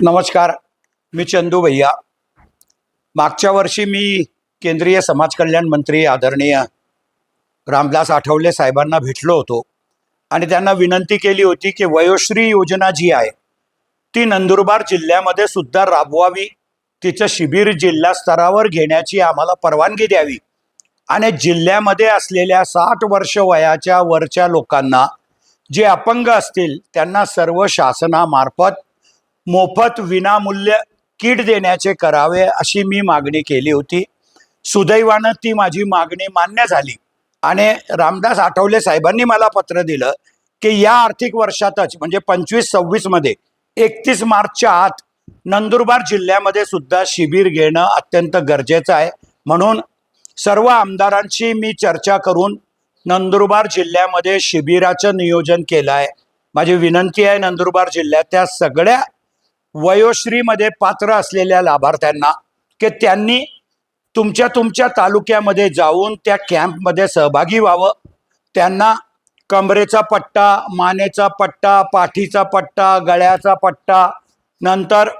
नमस्कार, मी चंदू भैया। मागच्या वर्षी मी केंद्रीय समाज कल्याण मंत्री आदरणीय रामदास आठवले साहेबांना भेटलो होतो आणि त्यांना विनंती केली होती की वयोश्री योजना जी आहे ती नंदुरबार जिल्ह्यामध्ये सुद्धा राबवावी, तिचं शिबिर जिल्हा स्तरावर घेण्याची आम्हाला परवानगी द्यावी आणि जिल्ह्यामध्ये असलेल्या 60 वर्ष वयाच्या वरच्या लोकांना जे अपंग असतील त्यांना सर्व शासनामार्फत मोफत विनामूल्य किट देण्याचे करावे अशी मी मागणी केली होती। सुदैवानं ती माझी मागणी मान्य झाली आणि रामदास आठवले साहेबांनी मला पत्र दिलं की या आर्थिक वर्षातच म्हणजे 25-26 मध्ये 31 मार्चच्या आत नंदुरबार जिल्ह्यामध्ये सुद्धा शिबिर घेणं अत्यंत गरजेचं आहे। म्हणून सर्व आमदारांशी मी चर्चा करून नंदुरबार जिल्ह्यामध्ये शिबिराचं नियोजन केलं आहे। माझी विनंती आहे नंदुरबार जिल्ह्याच्या सगळ्या वयोश्रीमध्ये पात्र असलेल्या लाभार्थ्यांना की त्यांनी तुमच्या तालुक्यामध्ये जाऊन त्या कॅम्पमध्ये सहभागी व्हावं। त्यांना कमरेचा पट्टा, मानेचा पट्टा, पाठीचा पट्टा, गळ्याचा पट्टा, नंतर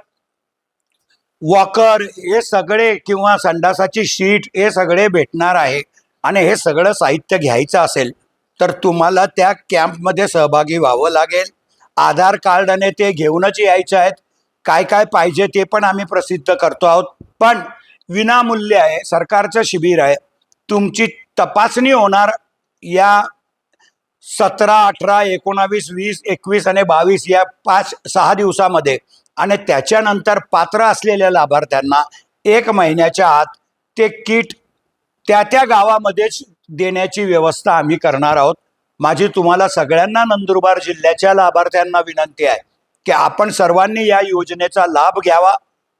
वॉकर हे सगळे किंवा संडासाची शीट हे सगळे भेटणार आहे आणि हे सगळं साहित्य घ्यायचं असेल तर तुम्हाला त्या कॅम्पमध्ये सहभागी व्हावं लागेल। आधार कार्ड आणि ते घेऊनच यायचे आहेत। काय काय पाहिजे ते पण आम्ही प्रसिद्ध करतो आहोत, पण विनामूल्य आहे, सरकारचं शिबिर आहे। तुमची तपासणी होणार या 17, 18, 19, 20, 21 आणि 22 या 5-6 दिवसामध्ये आणि त्याच्यानंतर पात्र असलेल्या लाभार्थ्यांना 1 महिन्याच्या आत ते किट त्या गावामध्येच देण्याची व्यवस्था आम्ही करणार आहोत। माझी तुम्हाला सगळ्यांना नंदुरबार जिल्ह्याच्या लाभार्थ्यांना विनंती आहे की आपण सर्वांनी या योजनेचा लाभ घ्यावा।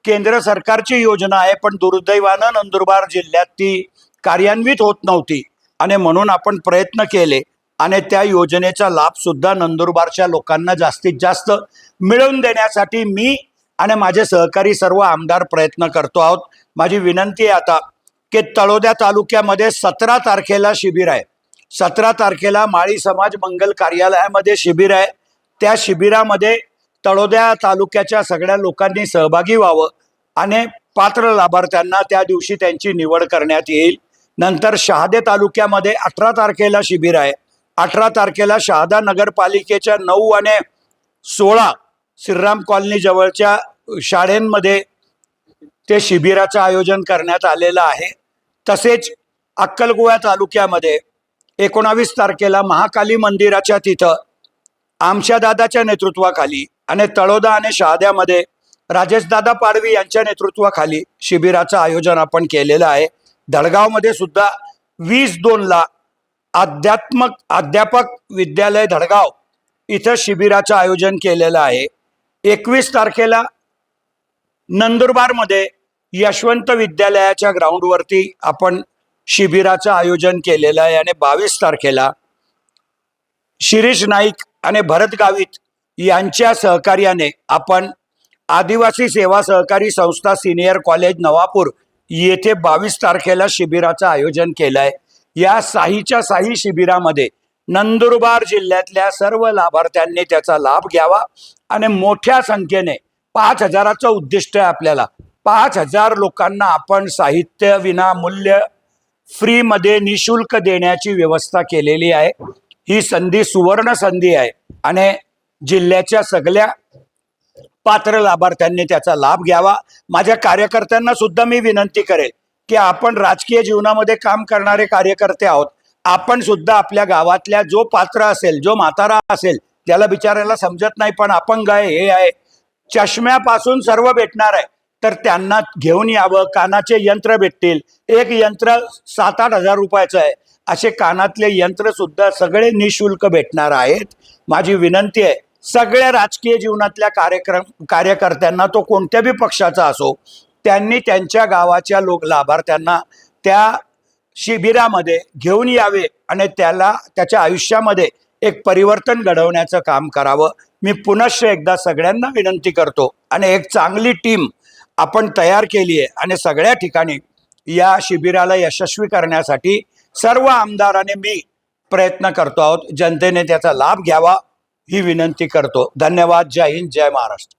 केंद्र सरकारची योजना आहे पण दुर्दैवानं नंदुरबार जिल्ह्यात ती कार्यान्वित होत नव्हती आणि म्हणून आपण प्रयत्न केले आणि त्या योजनेचा लाभ सुद्धा नंदुरबारच्या लोकांना जास्तीत जास्त मिळवून देण्यासाठी मी आणि माझे सहकारी सर्व आमदार प्रयत्न करतो आहोत। माझी विनंती आहे आता की तळोदा तालुक्यामध्ये 17 तारखेला शिबिर आहे। 17 तारखेला माळी समाज मंगल कार्यालयामध्ये शिबिर आहे। त्या शिबिरामध्ये तळोदा तालुक्याच्या सगळ्या लोकांनी सहभागी व्हावं आणि पात्र लाभार्थ्यांना त्या दिवशी त्यांची निवड करण्यात येईल। नंतर शहादे तालुक्यामध्ये 18 तारखेला शिबिर आहे। 18 तारखेला शहादा नगरपालिकेच्या 9 आणि 16 श्रीराम कॉलनी जवळच्या शाळांमध्ये ते शिबिराचं आयोजन करण्यात आलेलं आहे। तसेच अक्कलकुवा तालुक्यामध्ये 19 तारखेला महाकाली मंदिराच्या तिथं आमच्या दादाच्या नेतृत्वाखाली आणि तळोदा आणि शहाद्यामध्ये राजेशदादा पाडवी यांच्या नेतृत्वाखाली शिबिराचं आयोजन आपण केलेलं आहे। धडगावमध्ये सुद्धा 20/2 अध्यापक विद्यालय धडगाव इथं शिबिराचं आयोजन केलेलं आहे। 21 तारखेला नंदुरबारमध्ये यशवंत विद्यालयाच्या ग्राउंडवरती आपण शिबिराचं आयोजन केलेलं आहे आणि 22 तारखेला शिरीष नाईक आणि भरत गावित यांच्या सहकार्याने आपण आदिवासी सेवा सहकारी संस्था सिनियर कॉलेज नवापूर येथे 22 तारखेला शिबिराचं आयोजन केलं आहे। या साहीच्या साही शिबिरामध्ये नंदुरबार जिल्ह्यातल्या सर्व लाभार्थ्यांनी त्याचा लाभ घ्यावा आणि मोठ्या संख्येने 5000चं उद्दिष्ट आहे आपल्याला। 5000 लोकांना आपण साहित्य विनामूल्य फ्रीमध्ये निशुल्क देण्याची व्यवस्था केलेली आहे। ही संधी सुवर्ण संधी आहे आणि जिल्ह्याच्या सगळ्या पात्र लाभार्थ्यांनी त्याचा लाभ घ्यावा। माझ्या कार्यकर्त्यांना सुद्धा मी विनंती करेल की आपण राजकीय जीवनामध्ये काम करणारे कार्यकर्ते आहोत। आपण सुद्धा आपल्या गावातल्या जो पात्र असेल, जो म्हातारा असेल, त्याला बिचारायला समजत नाही पण अपंग आहे, हे आहे, चष्म्यापासून सर्व भेटणार आहे, तर त्यांना घेऊन यावं। कानाचे यंत्र भेटतील, एक यंत्र 7-8 हजार रुपयाचं आहे, असे कानातले यंत्र सुद्धा सगळे निशुल्क भेटणार आहेत। माझी विनंती आहे सगळ्या राजकीय जीवनातल्या कार्यकर्त्यांना, तो कोणत्याही पक्षाचा असो, त्यांनी त्यांच्या गावाच्या लाभार्थ्यांना त्या शिबिरामध्ये घेऊन यावे आणि त्याच्या आयुष्यामध्ये एक परिवर्तन घडवण्याचं काम करावं। मी पुनश्च एकदा सगळ्यांना विनंती करतो आणि एक चांगली टीम आपण तयार केली आहे आणि सगळ्या ठिकाणी या शिबिराला यशस्वी करण्यासाठी सर्व आमदारांनी मी प्रयत्न करतो आहोत। जनतेने त्याचा लाभ घ्यावा ही विनंती करतो। धन्यवाद। जय हिंद, जय महाराष्ट्र।